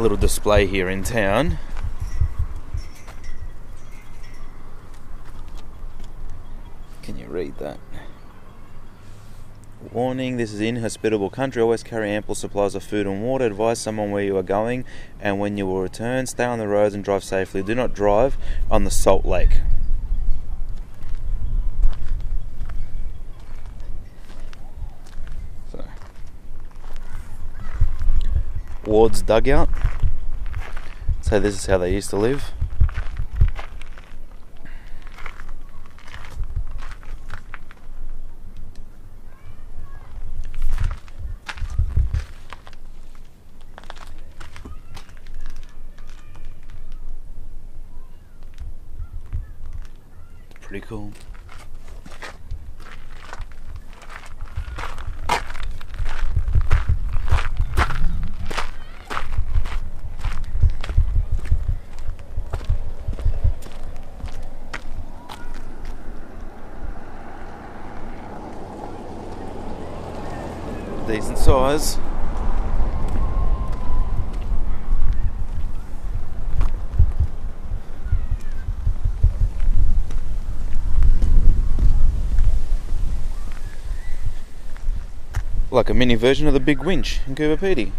little display here in town. Can you read that? Warning, this is inhospitable country. Always carry ample supplies of food and water. Advise someone where you are going and when you will return. Stay on the roads and drive safely. Do not drive on the Salt Lake. So, Ward's dugout. So this is how they used to live. Pretty cool. Decent size. Like a mini version of the big winch in Coober Pedy.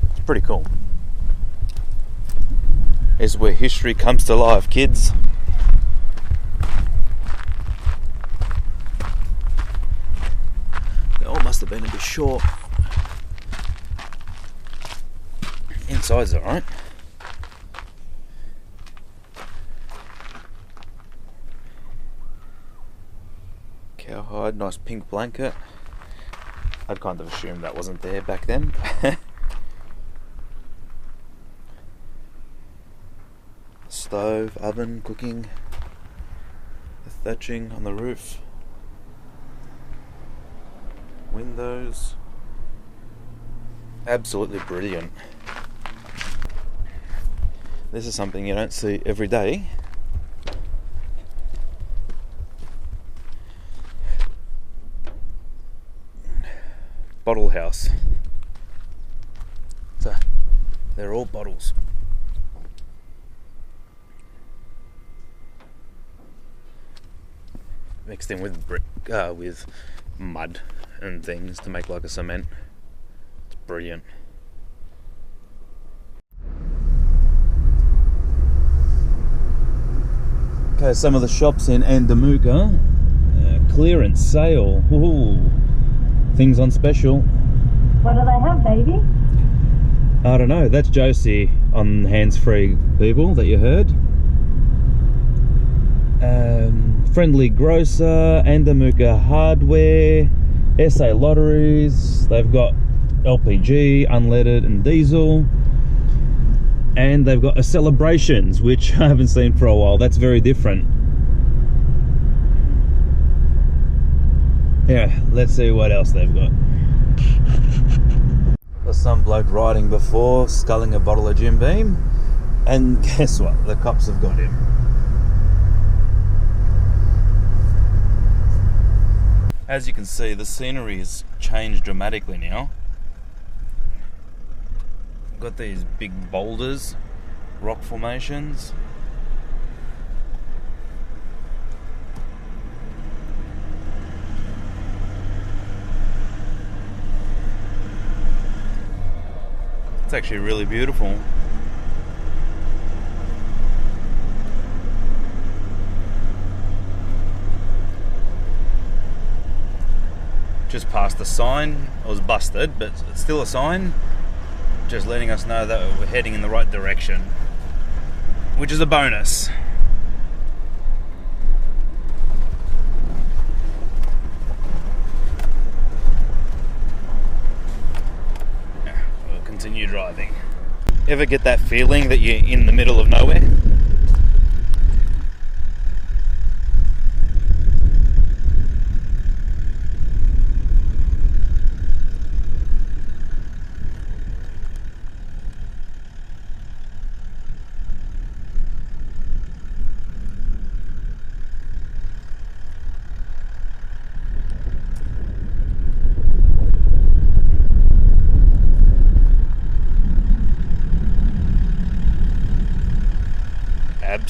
It's pretty cool. This is where history comes to life, kids. They all must have been a bit short. Inside's alright. Cowhide, nice pink blanket. I'd kind of assumed that wasn't there back then. Stove, oven, cooking. The thatching on the roof. Windows. Absolutely brilliant. This is something you don't see every day. Bottle house. So, they're all bottles. Mixed in with brick, with mud and things to make like a cement. It's brilliant. Okay, some of the shops in Andamooka. Clearance sale. Ooh, things on special. What do they have, baby? I don't know. That's Josie on hands-free, people, that you heard. Friendly Grocer, Andamooka Hardware, SA Lotteries. They've got LPG, unleaded and diesel. And they've got a Celebrations, which I haven't seen for a while. That's very different. Yeah, let's see what else they've got. There's some bloke riding before, sculling a bottle of Jim Beam, and guess what? The cops have got him. As you can see, the scenery has changed dramatically now. Got these big boulders, rock formations. It's actually really beautiful. Just past the sign. It was busted, but it's still a sign. Just letting us know that we're heading in the right direction, which is a bonus. We'll continue driving. Ever get that feeling that you're in the middle of nowhere?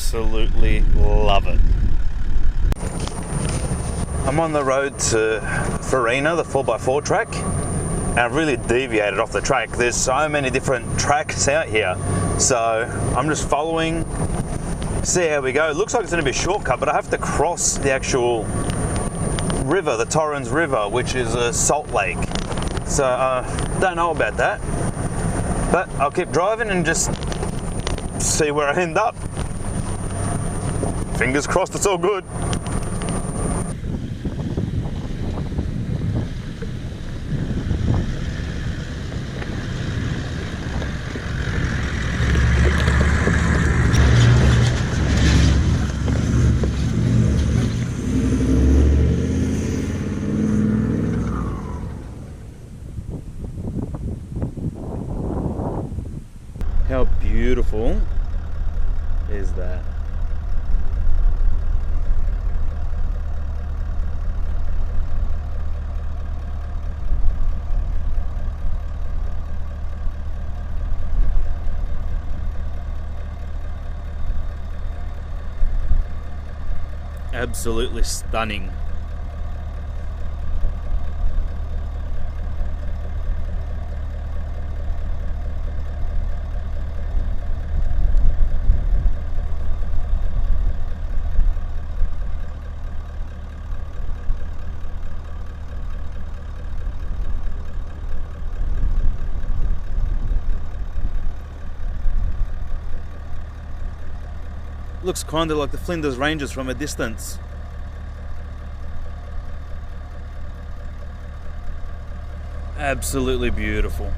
absolutely love it. I'm on the road to Purina, the 4x4 track, and I've really deviated off the track. There's so many different tracks out here, so I'm just following, see how we go. It looks like it's going to be a shortcut, but I have to cross the actual river, the Torrens River, which is a salt lake. So don't know about that, but I'll keep driving and just see where I end up. Fingers crossed it's all good. How beautiful is that? Absolutely stunning. Looks kind of like the Flinders Ranges from a distance. Absolutely beautiful.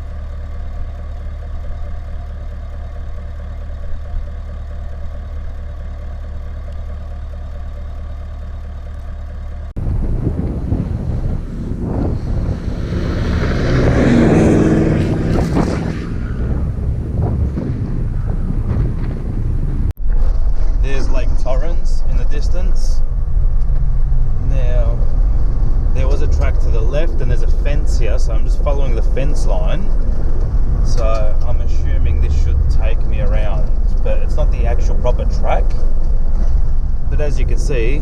There's Lake Torrens in the distance. Now, there was a track to the left and there's a fence here, so I'm just following the fence line. So I'm assuming this should take me around, but it's not the actual proper track. But as you can see,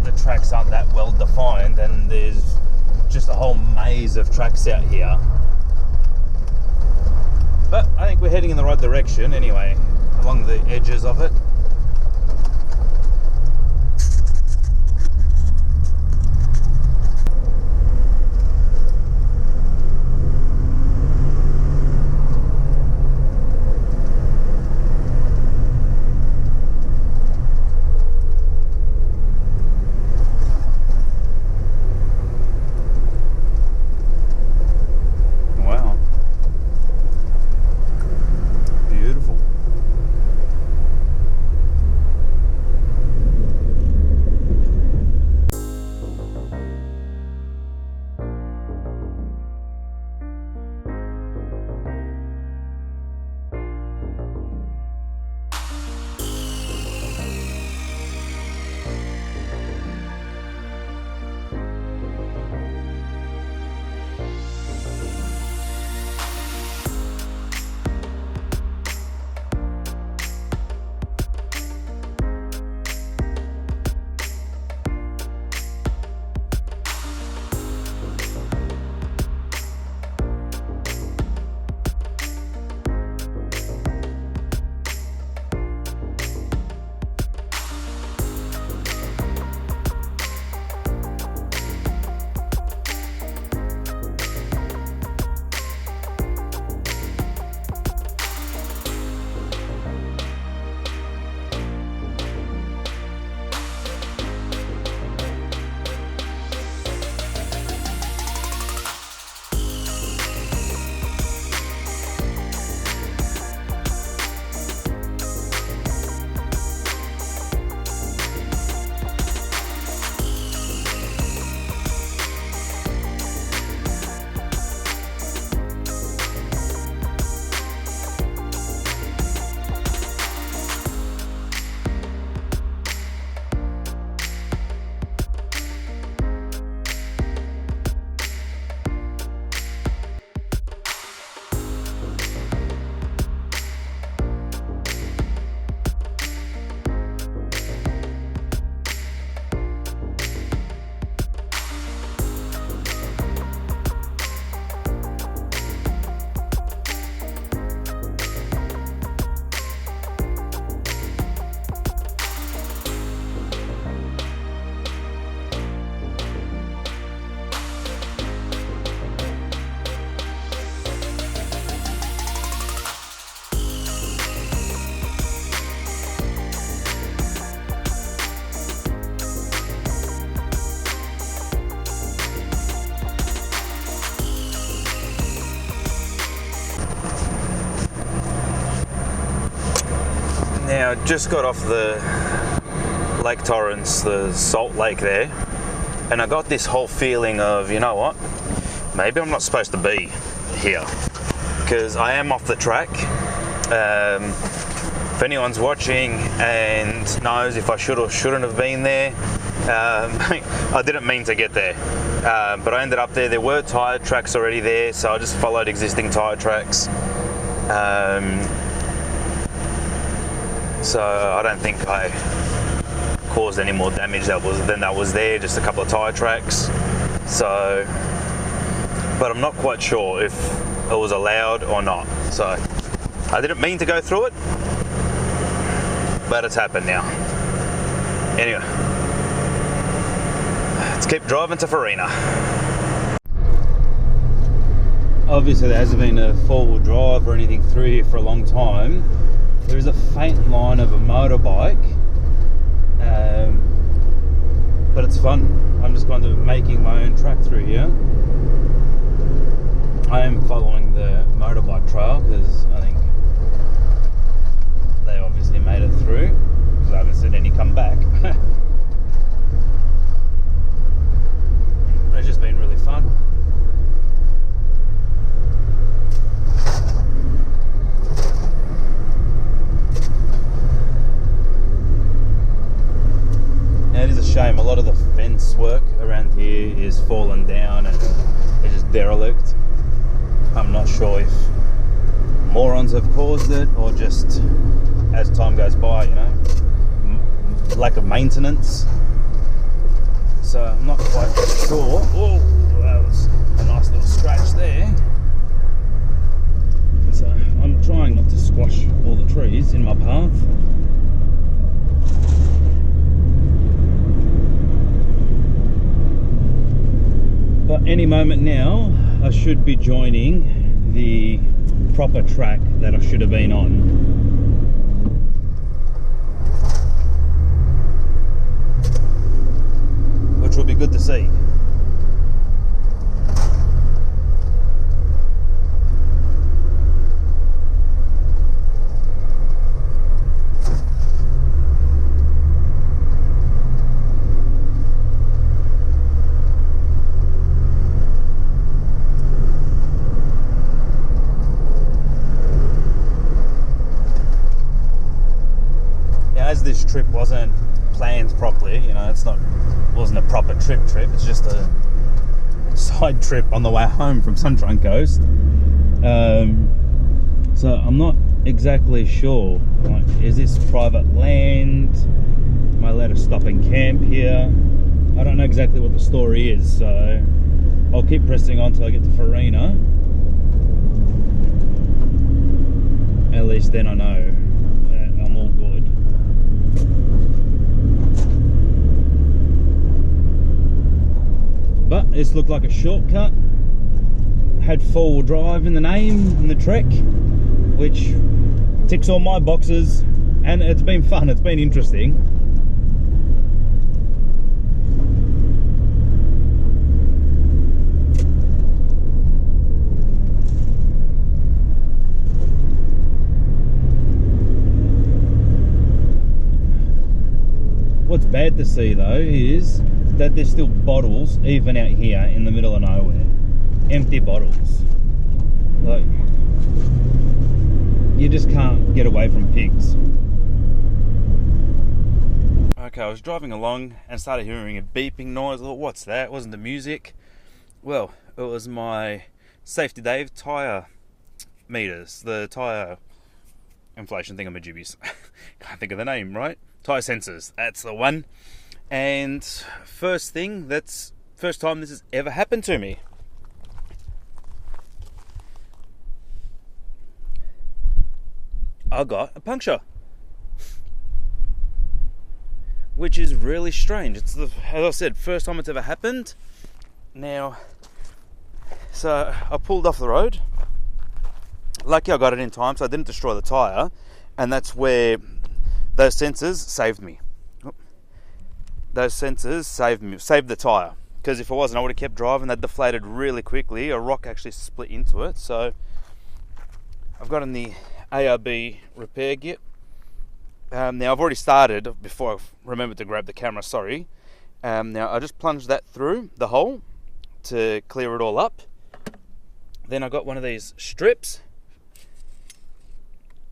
the tracks aren't that well defined and there's just a whole maze of tracks out here. But I think we're heading in the right direction anyway, along the edges of it. just got off the Lake Torrens, the salt lake there, and I got this whole feeling of, you know what, maybe I'm not supposed to be here, because I am off the track. If anyone's watching and knows if I should or shouldn't have been there, I didn't mean to get there, but I ended up there. There were tyre tracks already there, so I just followed existing tyre tracks. So I don't think I caused any more damage than that was there, just a couple of tyre tracks. So, but I'm not quite sure if it was allowed or not. So I didn't mean to go through it, but it's happened now. Anyway, let's keep driving to Purina. Obviously there hasn't been a four-wheel drive or anything through here for a long time. There is a faint line of a motorbike, but it's fun. I'm just kind of making my own track through here. I am following the Motorbike Trial because I think they obviously made it through, because I haven't seen any come back. But it's just been really fun. Now it is a shame, a lot of the fence work around here is fallen down and it's just derelict. I'm not sure if morons have caused it or just as time goes by, you know, lack of maintenance. So I'm not quite sure. Oh, that was a nice little scratch there. So I'm trying not to squash all the trees in my path. But any moment now, I should be joining the proper track that I should have been on. Which will be good to see. As this trip wasn't planned properly, you know, wasn't a proper trip, it's just a side trip on the way home from Sunshine Coast. So I'm not exactly sure, like, is this private land? Am I allowed to stop and camp here? I don't know exactly what the story is, so I'll keep pressing on till I get to Purina. At least then I know I'm all good. But this looked like a shortcut. Had four-wheel drive in the name, in the trek, which ticks all my boxes, and it's been fun, it's been interesting. What's bad to see though is that there's still bottles even out here in the middle of nowhere. Empty bottles. Like, you just can't get away from pigs. Okay, I was driving along and started hearing a beeping noise. I thought, what's that? It wasn't the music. Well, it was my Safety Dave tyre meters, the tyre inflation thingamajibbies. Can't think of the name, right? Tyre sensors, that's the one. And first time this has ever happened to me. I got a puncture, which is really strange. It's as I said, first time it's ever happened. Now, so I pulled off the road. Lucky I got it in time, so I didn't destroy the tyre, and that's where those sensors saved me. Those sensors saved the tyre, because if it wasn't, I would have kept driving. That deflated really quickly. A rock actually split into it, so I've got in the ARB repair kit, Now I've already started before I remembered to grab the camera, sorry. Now I just plunged that through the hole to clear it all up. Then I got one of these strips,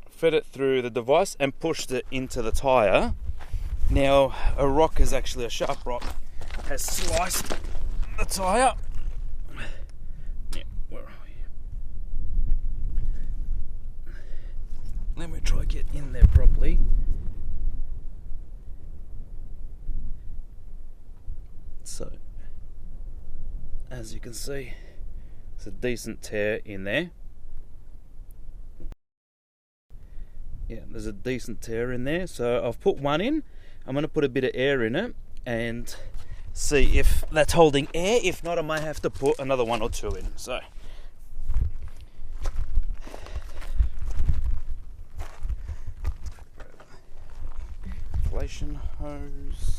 fed it through the device and pushed it into the tyre. Now a sharp rock has sliced the tyre. Yeah, where are we? Let me try to get in there properly. So, as you can see, it's a decent tear in there. Yeah, there's a decent tear in there. So I've put one in. I'm going to put a bit of air in it and see if that's holding air. If not, I might have to put another 1 or 2 in. So, inflation hose.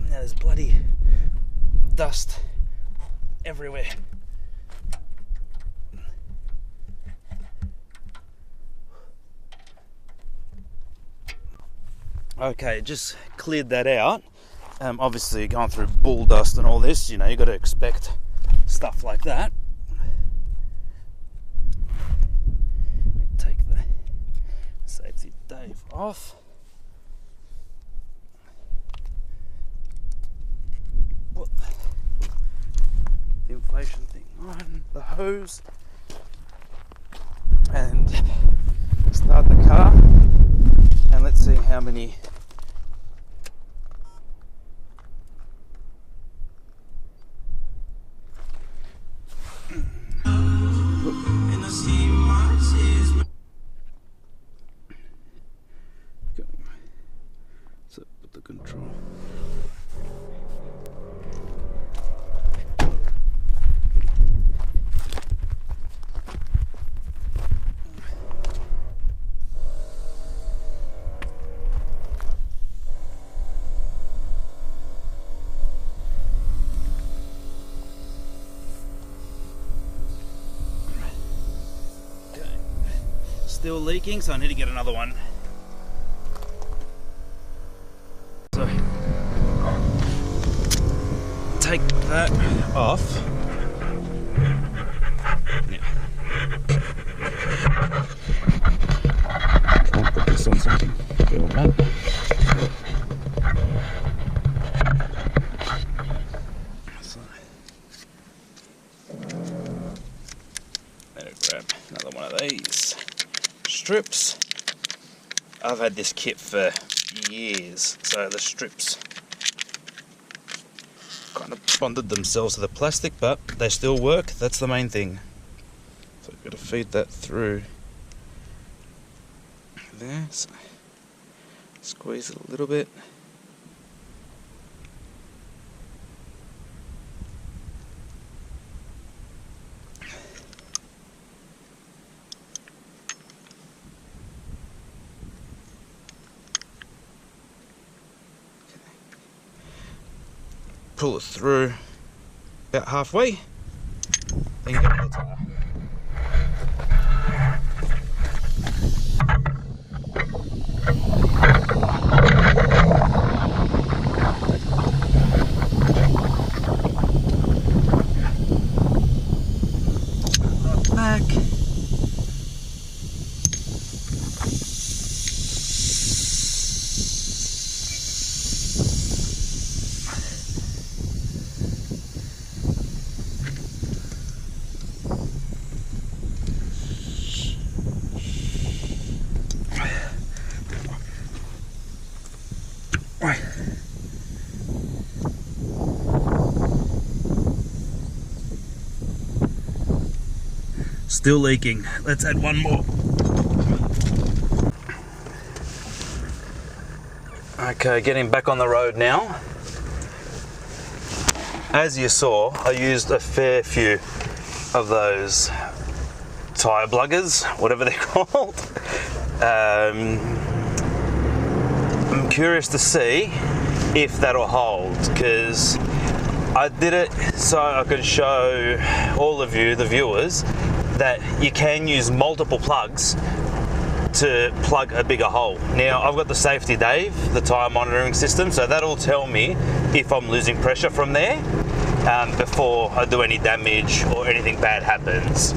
Now there's bloody dust everywhere. Okay, just cleared that out. Obviously going through bull dust and all this, you know, you got to expect stuff like that. Take the safety Dave off. The inflation thing on, the hose, and start the car, and let's see how many so put the control. Still leaking, so I need to get another one. So take that off. Yeah. I'll put this on something. Feel that. So, better grab another one of these strips. I've had this kit for years, so the strips kind of bonded themselves to the plastic, but they still work. That's the main thing. So I've got to feed that through there. So squeeze it a little bit. Pull it through about halfway, then get on the tyre. Back. Right. Still leaking. Let's add one more. Okay, getting back on the road now. As you saw, I used a fair few of those tyre pluggers, whatever they're called. I'm curious to see if that'll hold, because I did it so I could show all of you, the viewers, that you can use multiple plugs to plug a bigger hole. Now I've got the Safety Dave, the tyre monitoring system, so that'll tell me if I'm losing pressure from there before I do any damage or anything bad happens.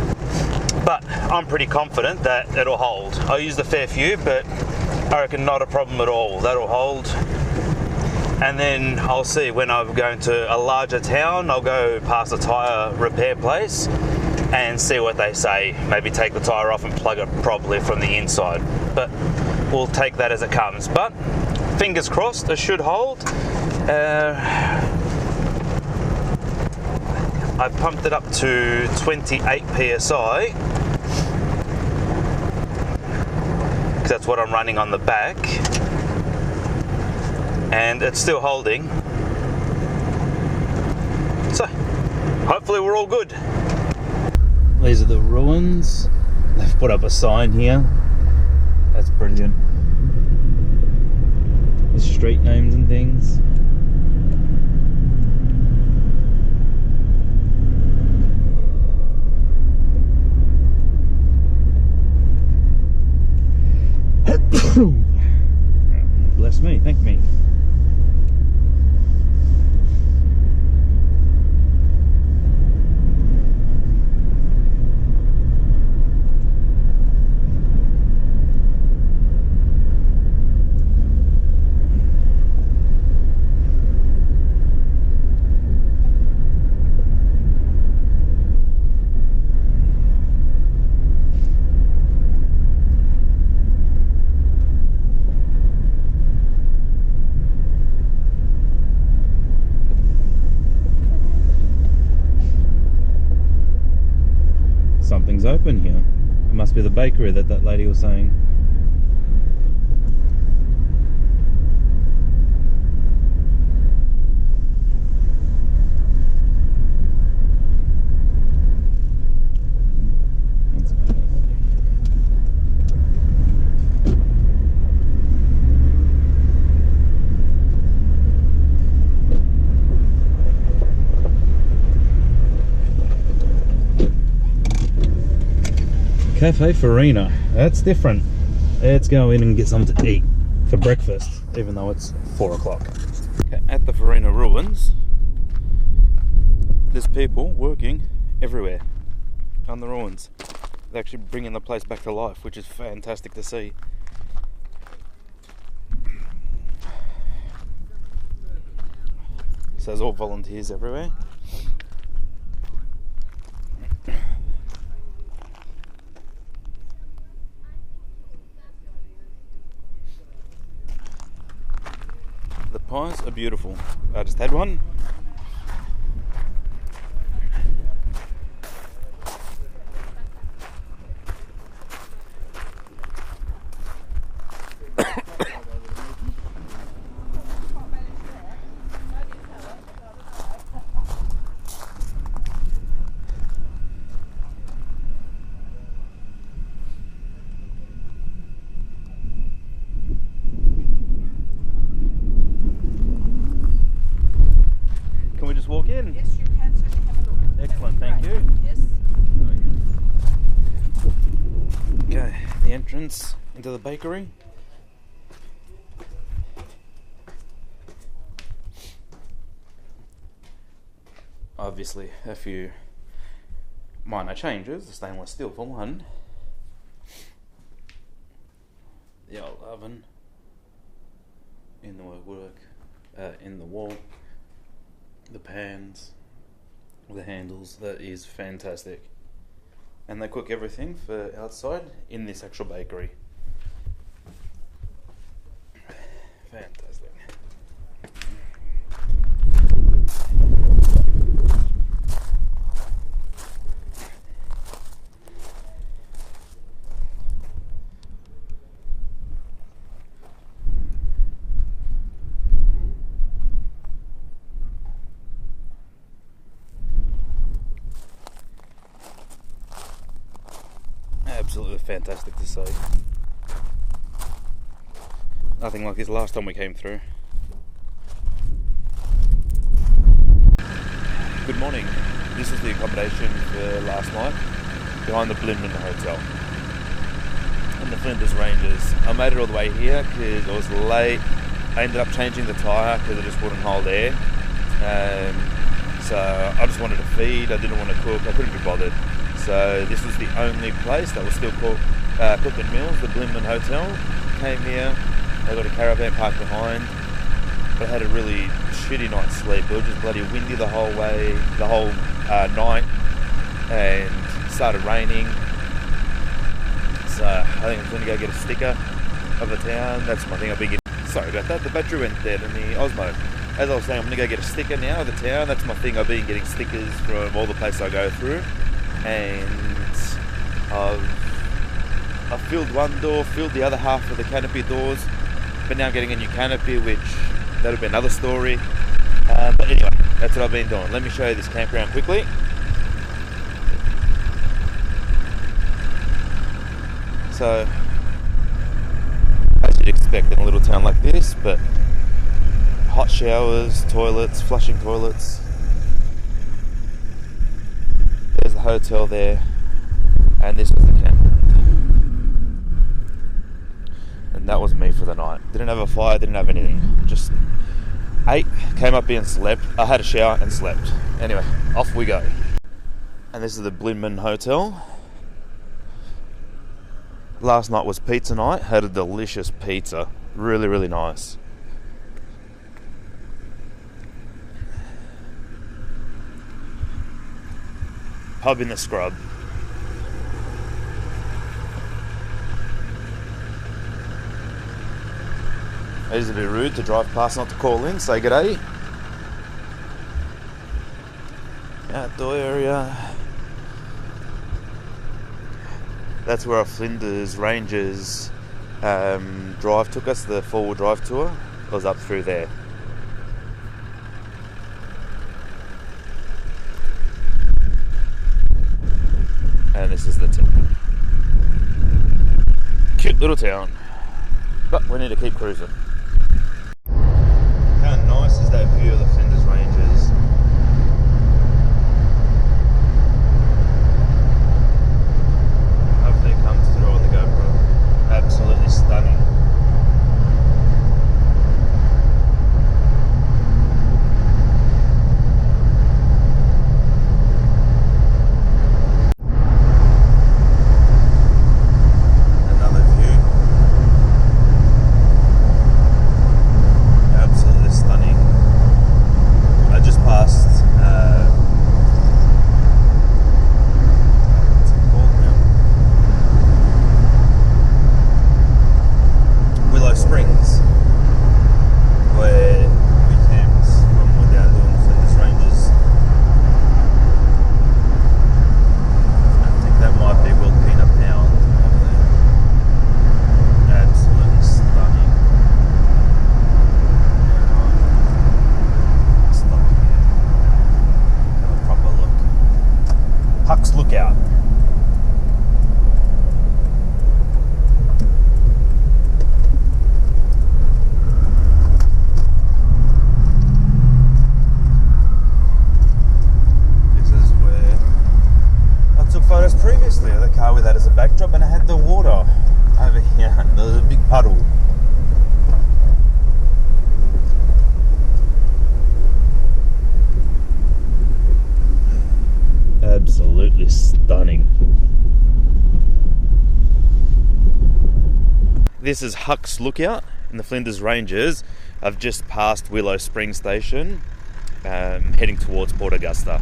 But I'm pretty confident that it'll hold. I used a fair few, but I reckon not a problem at all. That'll hold. And then I'll see when I'm going to a larger town, I'll go past a tyre repair place and see what they say. Maybe take the tyre off and plug it properly from the inside. But we'll take that as it comes. But fingers crossed, it should hold. I pumped it up to 28 PSI, because that's what I'm running on the back. And it's still holding. So, hopefully we're all good. These are the ruins. They've put up a sign here. That's brilliant. The street names and things. Bless me, thank me. Something's open here. It must be the bakery that lady was saying. Cafe Purina, that's different. Let's go in and get something to eat for breakfast, even though it's 4 o'clock. Okay, at the Purina Ruins, there's people working everywhere on the ruins. They're actually bringing the place back to life, which is fantastic to see. So there's all volunteers everywhere. The pies are beautiful. I just had one. Walk in? Yes, you can certainly have a look. Excellent, thank you. Yes. Okay, the entrance into the bakery. Obviously, a few minor changes. The stainless steel for one. The old oven in the woodwork, in the wall. The pans, the handles, that is fantastic. And they cook everything for outside in this actual bakery. Fantastic. Absolutely fantastic to see. Nothing like this last time we came through. is the accommodation for last night, behind the Blinman Hotel in the Flinders Ranges. I made it all the way here because I was late. I ended up changing the tyre because it just wouldn't hold air. So I just wanted to feed, I didn't want to cook, I couldn't be bothered. So this was the only place that was still cooking meals, the Blinman Hotel. Came here, I got a caravan parked behind, but I had a really shitty night's sleep. It was just bloody windy the whole night, and it started raining. So I think I'm going to go get a sticker of the town. That's my thing I've been getting. Sorry about that, the battery went dead in the Osmo. As I was saying, I'm going to go get a sticker now of the town. That's my thing. I've been getting stickers from all the places I go through. And I've filled one door, filled the other half of the canopy doors. But now I'm getting a new canopy, which that'll be another story. But anyway, that's what I've been doing. Let me show you this campground quickly. So, as you'd expect in a little town like this, but hot showers, toilets, flushing toilets. There's the hotel there, and this was the camp. And that was me for the night. Didn't have a fire, didn't have anything. Just ate, came up here and slept. I had a shower and slept. Anyway, off we go. And this is the Blinman Hotel. Last night was pizza night. Had a delicious pizza. Really, really nice. Pub in the scrub. It is a bit rude to drive past not to call in, say g'day. Outdoor area. That's where our Flinders Ranges drive took us, the 4-wheel drive tour. It was up through there. And this is the town. Cute little town. But we need to keep cruising. How nice is that view of the Flinders Ranges? Hopefully it comes through on the GoPro. Absolutely stunning. Backdrop, and I had the water over here. There was a big puddle. Absolutely stunning. This is Huck's Lookout in the Flinders Ranges. I've just passed Willow Spring Station, heading towards Port Augusta,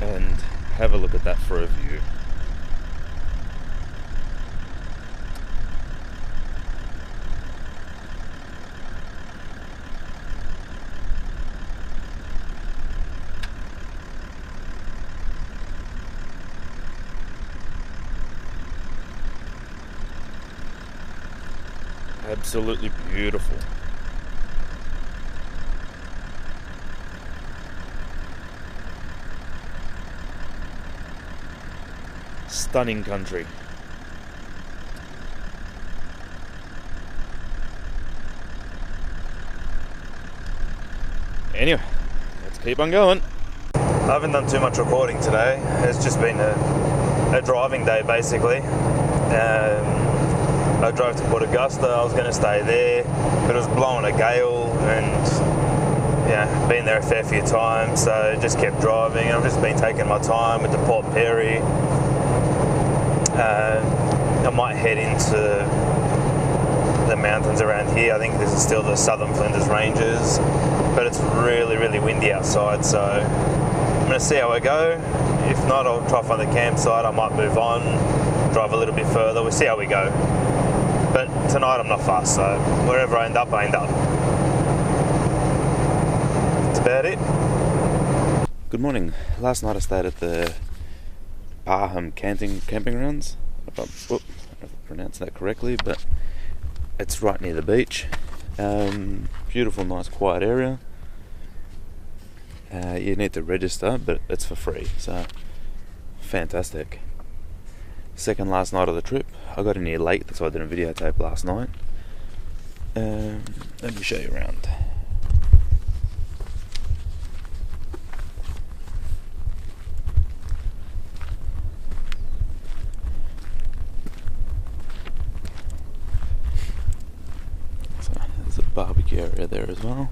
and have a look at that for a view. Absolutely beautiful. Stunning country. Anyway, let's keep on going. I haven't done too much recording today. It's just been a driving day basically. I drove to Port Augusta. I was going to stay there, but it was blowing a gale, and yeah, been there a fair few times, so just kept driving. I've just been taking my time with the Port-Pedy. I might head into the mountains around here. I think this is still the Southern Flinders Ranges, but it's really, really windy outside, so I'm going to see how I go. If not, I'll try to find a campsite. I might move on, drive a little bit further. We'll see how we go. But tonight I'm not fast, so wherever I end up, I end up. That's about it. Good morning. Last night I stayed at the Parham Camping grounds. I don't know if I pronounced that correctly, but it's right near the beach. Beautiful, nice, quiet area. You need to register, but it's for free, so fantastic. Second last night of the trip. I got in here late, that's why I didn't videotape last night. Let me show you around. So there's a barbecue area there as well.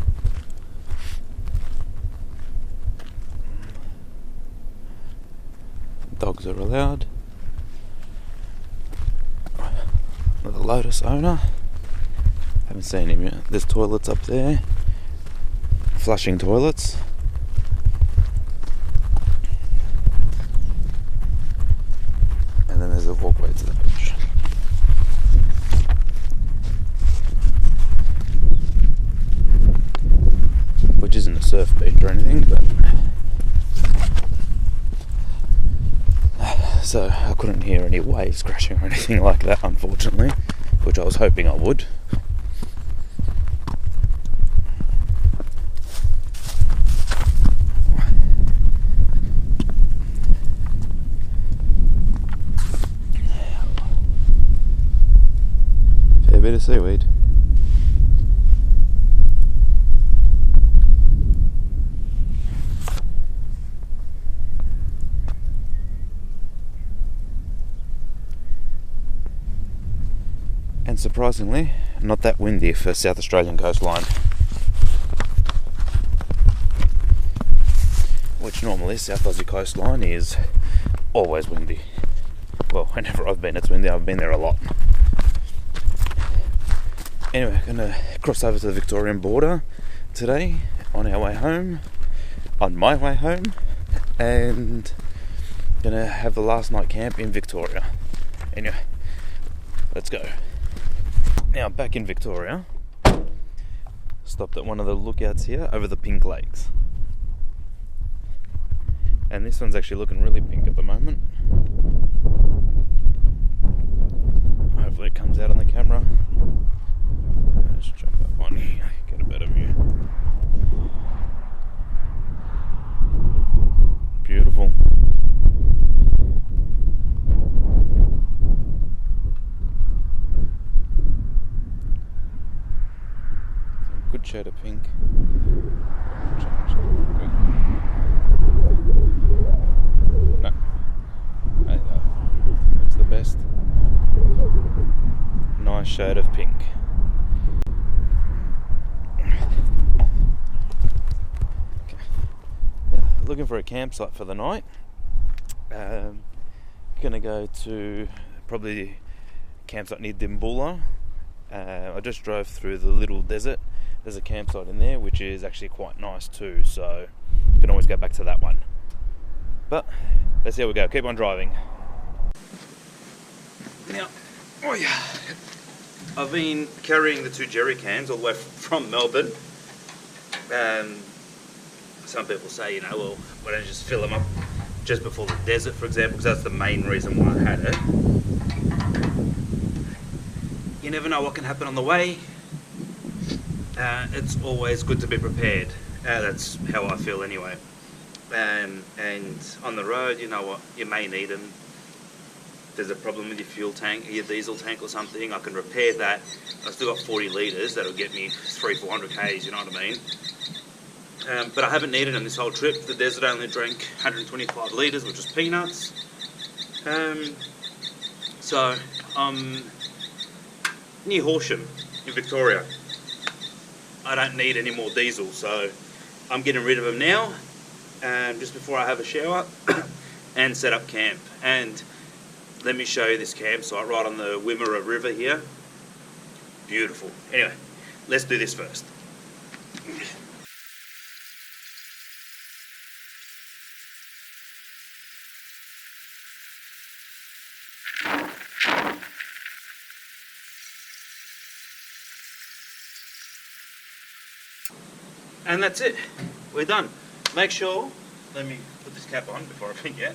Dogs are allowed. The Lotus owner, haven't seen him yet. There's toilets up there, flushing toilets. And then there's a walkway to the beach. Which isn't a surf beach or anything, but so I couldn't hear any waves crashing or anything like that, unfortunately, which I was hoping I would. Fair bit of seaweed. And surprisingly, not that windy for South Australian coastline. Which normally South Aussie coastline is always windy. Well, whenever I've been it's windy, I've been there a lot. Anyway, gonna cross over to the Victorian border today on our way home, on my way home, and gonna have the last night camp in Victoria. Anyway, let's go. Now back in Victoria, stopped at one of the lookouts here over the Pink Lakes. And this one's actually looking really pink at the moment. Hopefully it comes out on the camera. Let's jump up on here, get a better view. Beautiful. Good shade of pink. No. There you go. That's the best. Nice shade of pink. Okay. Yeah, looking for a campsite for the night. Gonna go to probably a campsite near Dimboola. I just drove through the little desert. There's a campsite in there which is actually quite nice too, so you can always go back to that one. But let's see how we go. Keep on driving. Now, oh yeah, I've been carrying the 2 jerry cans all the way from Melbourne. Some people say, you know, well, why don't you just fill them up just before the desert, for example, because that's the main reason why I had it. You never know what can happen on the way. It's always good to be prepared. That's how I feel anyway. And on the road, you know what, you may need them. If there's a problem with your fuel tank, your diesel tank or something, I can repair that. I've still got 40 litres that'll get me 300-400 k's, you know what I mean? but I haven't needed them this whole trip. The desert only drank 125 litres, which is peanuts. So I'm near Horsham in Victoria. I don't need any more diesel, so I'm getting rid of them now, just before I have a shower and set up camp. And let me show you this campsite right on the Wimmera River here. Beautiful. Anyway, let's do this first. And that's it. We're done. Make sure, let me put this cap on before I forget.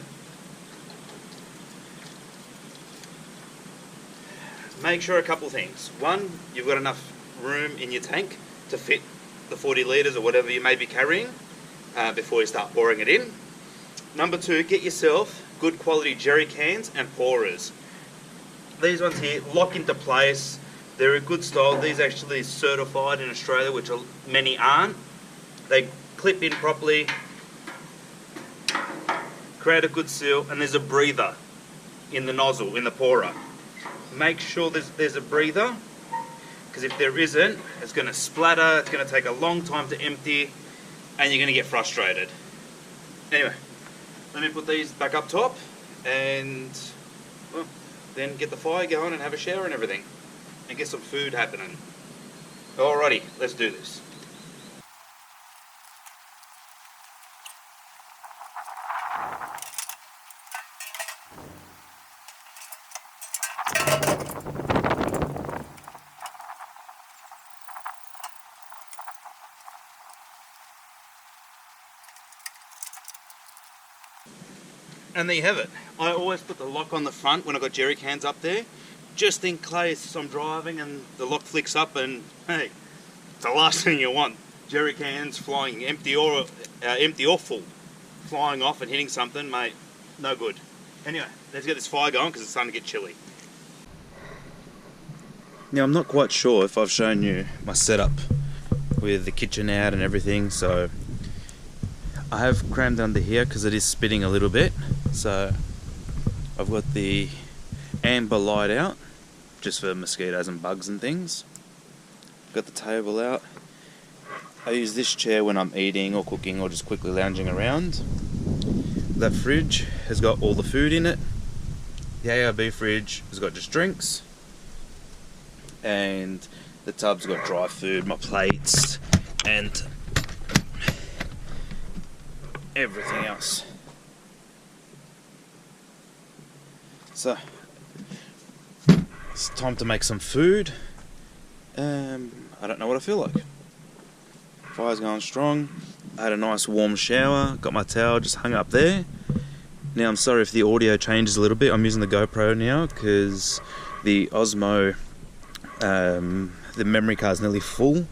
Make sure a couple things. One, you've got enough room in your tank to fit the 40 litres or whatever you may be carrying before you start pouring it in. Number two, get yourself good quality jerry cans and pourers. These ones here lock into place. They're a good style. These are actually certified in Australia, which many aren't. They clip in properly, create a good seal, and there's a breather in the nozzle, in the pourer. Make sure there's a breather, because if there isn't, it's going to splatter, it's going to take a long time to empty, and you're going to get frustrated. Anyway, let me put these back up top, and well, then get the fire going and have a shower and everything, and get some food happening. Alrighty, let's do this. And there you have it. I always put the lock on the front when I've got jerry cans up there, just in case I'm driving and the lock flicks up and, hey, it's the last thing you want. Jerry cans flying empty or full, flying off and hitting something, mate, no good. Anyway, let's get this fire going because it's starting to get chilly. Now, I'm not quite sure if I've shown you my setup with the kitchen out and everything, so I have crammed under here because it is spitting a little bit. So I've got the amber light out just for mosquitoes and bugs and things. Got the table out. I use this chair when I'm eating or cooking or just quickly lounging around. That fridge has got all the food in it. The ARB fridge has got just drinks, and the tub's got dry food, my plates and everything else. So it's time to make some food. I don't know what I feel like. Fire's going strong. I had a nice warm shower, got my towel just hung up there. Now I'm sorry if the audio changes a little bit. I'm using the GoPro now because the Osmo, the memory card's nearly full,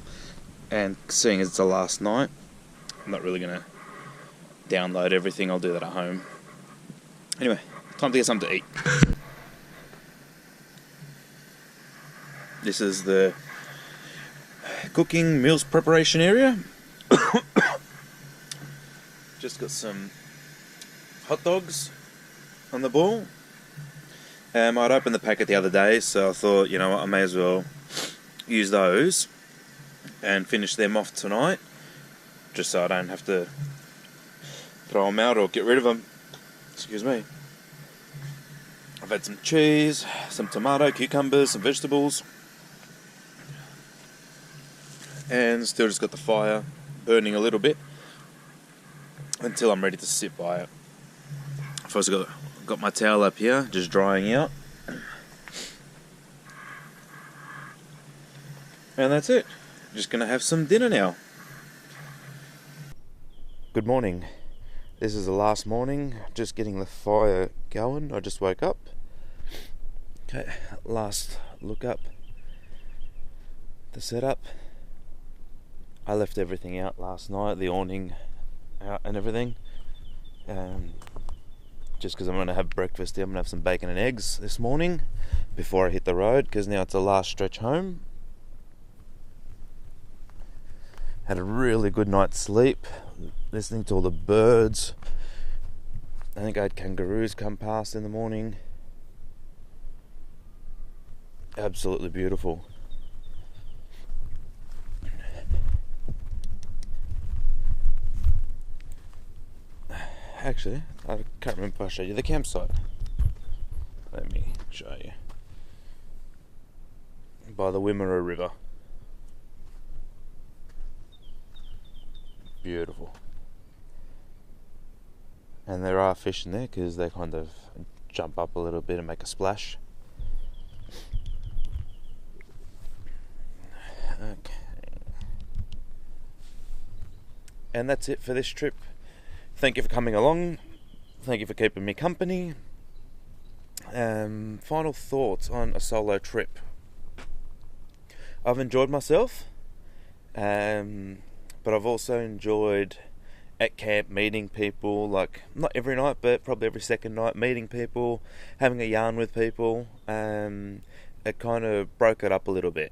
and seeing as it's the last night, I'm not really going to download everything. I'll do that at home. Anyway, time to get something to eat. This is the cooking meals preparation area. Just got some hot dogs on the ball. I'd opened the packet the other day, so I thought, you know what, I may as well use those and finish them off tonight, just so I don't have to throw them out or get rid of them. Excuse me. I've had some cheese, some tomato, cucumbers, some vegetables, and still just got the fire burning a little bit until I'm ready to sit by it. I've also got my towel up here, just drying out. And that's it. Just gonna have some dinner now. Good morning. This is the last morning, just getting the fire going. I just woke up. Okay, last look up the setup. I left everything out last night, the awning out and everything. Just because I'm going to have breakfast here. I'm going to have some bacon and eggs this morning before I hit the road, because now it's the last stretch home. Had a really good night's sleep, listening to all the birds. I think I had kangaroos come past in the morning. Absolutely beautiful. Actually, I can't remember if I showed you the campsite. Let me show you. By the Willow River. Beautiful. And there are fish in there because they kind of jump up a little bit and make a splash. Okay. And that's it for this trip. Thank you for coming along. Thank you for keeping me company. Final thoughts on a solo trip. I've enjoyed myself, but I've also enjoyed at camp meeting people, like not every night but probably every second night, meeting people, having a yarn with people. It kind of broke it up a little bit,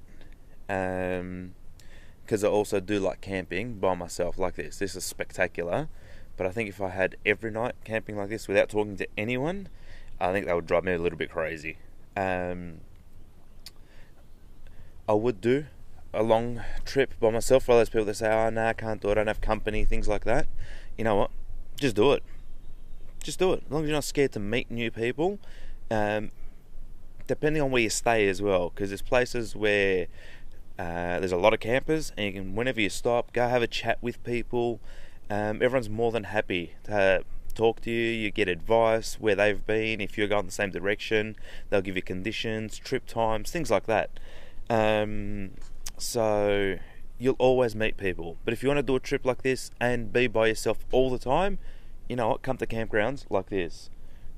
because I also do like camping by myself like this. This is spectacular, but I think if I had every night camping like this without talking to anyone, I think that would drive me a little bit crazy. I would do a long trip by myself. For all those people that say, oh no, I can't do it, I don't have company, things like that. You know what? Just do it. Just do it. As long as you're not scared to meet new people. Depending on where you stay as well, because there's places where there's a lot of campers, and you can, whenever you stop, go have a chat with people. Everyone's more than happy to talk to you. You get advice where they've been. If you're going the same direction, they'll give you conditions, trip times, things like that. So you'll always meet people. But if you want to do a trip like this and be by yourself all the time, you know what, come to campgrounds like this.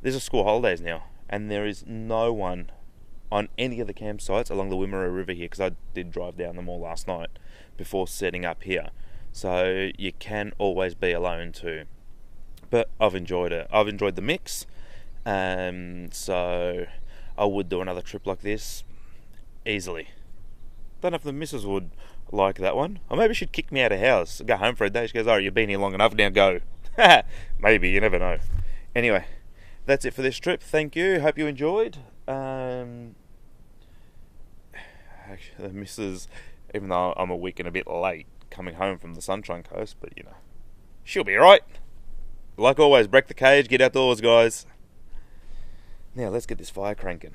These are school holidays now, and there is no one on any of the campsites along the Willow River here, because I did drive down them all last night before setting up here. So you can always be alone too. But I've enjoyed it. I've enjoyed the mix. So I would do another trip like this easily. Don't know if the missus would like that one. Or maybe she'd kick me out of house, go home for a day. She goes, oh, you've been here long enough, now go. Maybe, you never know. Anyway, that's it for this trip. Thank you. Hope you enjoyed. Actually, the missus, even though I'm a week and a bit late coming home from the Sunshine Coast, but you know, she'll be alright. Like always, break the cage, get outdoors, guys. Now let's get this fire cranking.